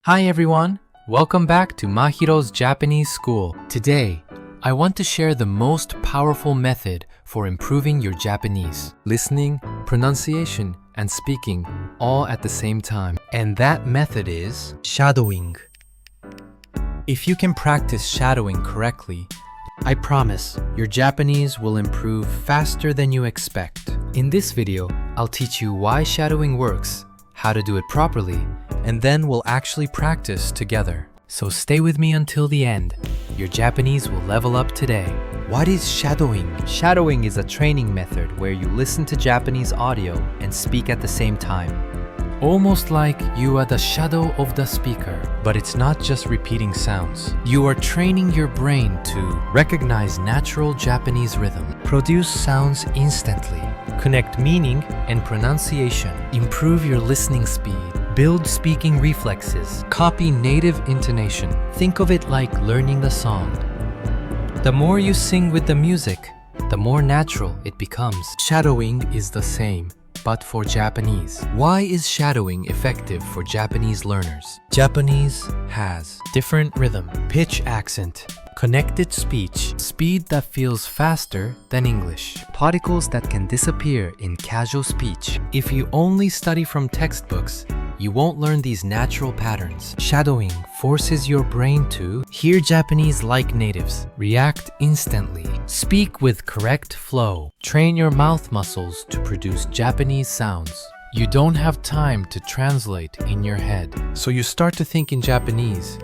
Hi everyone! Welcome back to Mahiro's Japanese School. Today, I want to share the most powerful method for improving your Japanese. Listening, pronunciation, and speaking all at the same time. And that method is shadowing. If you can practice shadowing correctly, I promise your Japanese will improve faster than you expect. In this video, I'll teach you why shadowing works, how to do it properly, and then we'll actually practice together. So stay with me until the end. Your Japanese will level up today. What is shadowing? Shadowing is a training method where you listen to Japanese audio and speak at the same time. Almost like you are the shadow of the speaker. But it's not just repeating sounds. You are training your brain to recognize natural Japanese rhythm, produce sounds instantly, connect meaning and pronunciation, improve your listening speed, build speaking reflexes, copy native intonation. Think of it like learning a song. The more you sing with the music, the more natural it becomes. Shadowing is the same, but for Japanese. Why is shadowing effective for Japanese learners? Japanese has different rhythm, pitch accent, connected speech, speed that feels faster than English, particles that can disappear in casual speech. If you only study from textbooks, you won't learn these natural patterns. Shadowing forces your brain to hear Japanese like natives, react instantly, speak with correct flow, train your mouth muscles to produce Japanese sounds. You don't have time to translate in your head, so you start to think in Japanese,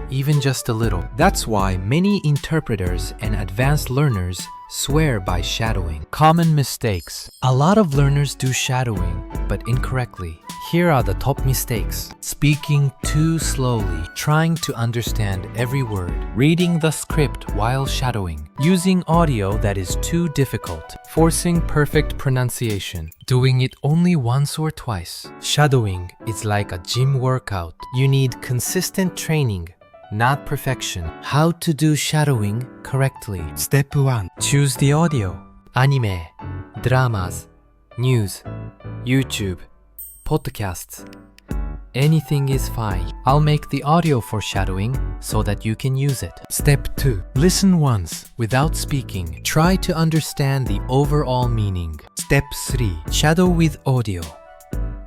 even just a little. That's why many interpreters and advanced learners swear by shadowing. Common mistakes. A lot of learners do shadowing, but incorrectly. Here are the top mistakes. Speaking too slowly, trying to understand every word, reading the script while shadowing, using audio that is too difficult, forcing perfect pronunciation, doing it only once or twice. Shadowing is like a gym workout. You need consistent training, not perfection. How to do shadowing correctly. Step 1. Choose the audio. Anime, dramas, news, YouTube, podcasts. Anything is fine. I'll make the audio for shadowing so that you can use it. Step 2. Listen once without speaking. Try to understand the overall meaning. Step 3. Shadow with audio,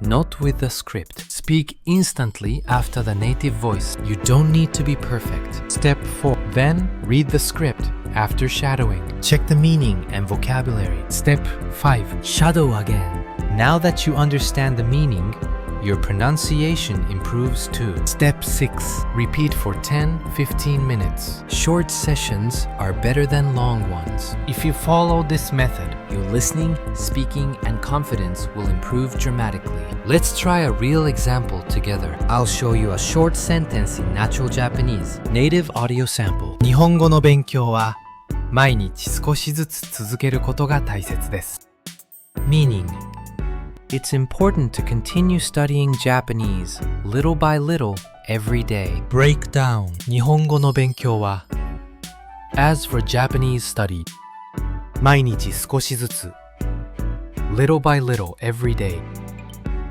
not with the script. Speak instantly after the native voice. You don't need to be perfect. Step 4. Then read the script after shadowing. Check the meaning and vocabulary. Step 5. Shadow again. Now that you understand the meaning, your pronunciation improves too. Step 6. Repeat for 10-15 minutes. Short sessions are better than long ones. If you follow this method, your listening, speaking, and confidence will improve dramatically. Let's try a real example together. I'll show you a short sentence in natural Japanese. Native audio sample. 日本語の勉強は毎日少しずつ続けることが大切です。Meaning. It's important to continue studying Japanese little by little every day. Breakdown. 日本語の勉強は As for Japanese study, 毎日少しずつ little by little every day.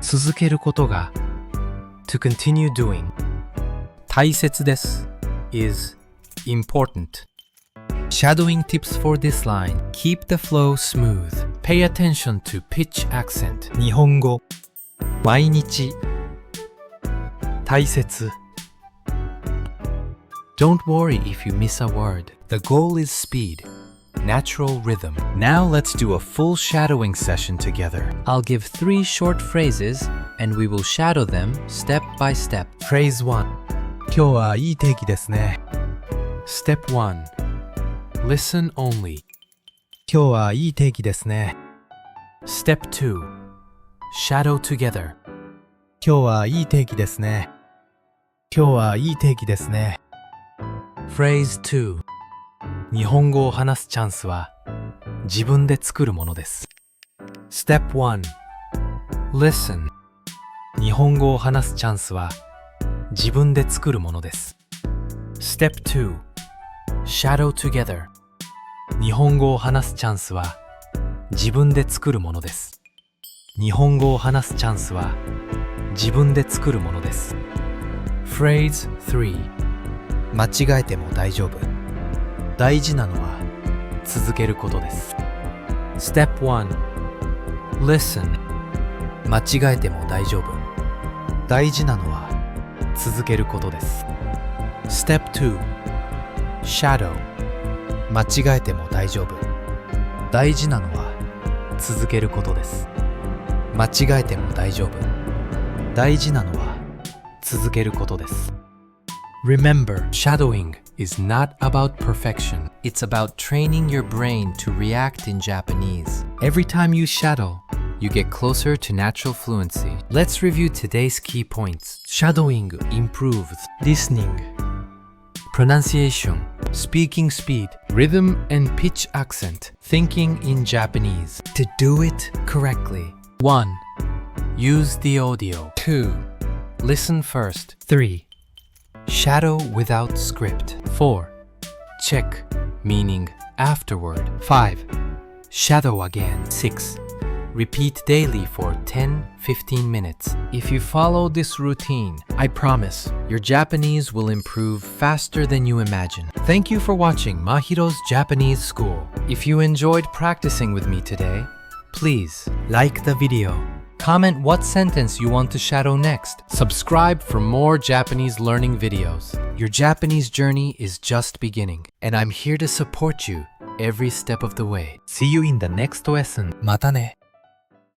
続けることが to continue doing. 大切です is important. Shadowing tips for this line. Keep the flow smooth. Pay attention to pitch accent. 日本語毎日大切 Don't worry if you miss a word. The goal is speed, natural rhythm. Now let's do a full shadowing session together. I'll give 3 short phrases and we will shadow them step by step. Phrase 1. 今日はいい天気ですね. Step 1. Listen only. 今日はいい天気ですね. Step 2. Shadow together. 今日はいい天気ですね. 今日はいい天気ですね. Phrase 2. 日本語を話すチャンスは自分で作るものです. Step 1. Listen. 日本語を話すチャンスは自分で作るものです. Step 2. Shadow together. 日本語を話すチャンスは自分で作るものです。日本語を話すチャンスは自分で作るものです。Phrase 3. 間違えても大丈夫。大事なのは続けることです。 Step 1. Listen. 間違えても大丈夫。大事なのは続けることです。 Step 2. Shadow. 間違えても大丈夫。大事なのは続けることです。間違えても大丈夫。大事なのは続けることです。 Remember, shadowing is not about perfection. It's about training your brain to react in Japanese. Every time you shadow, you get closer to natural fluency. Let's review today's key points. Shadowing improves listening, pronunciation, speaking speed, rhythm and pitch accent, thinking in Japanese. To do it correctly: 1. Use the audio. 2. Listen first. 3. Shadow without script. 4. Check, meaning afterward. 5. Shadow again. 6. Repeat daily for 10-15 minutes. If you follow this routine, I promise your Japanese will improve faster than you imagine. Thank you for watching Mahiro's Japanese School. If you enjoyed practicing with me today, please like the video. Comment what sentence you want to shadow next. Subscribe for more Japanese learning videos. Your Japanese journey is just beginning, and I'm here to support you every step of the way. See you in the next lesson. またね。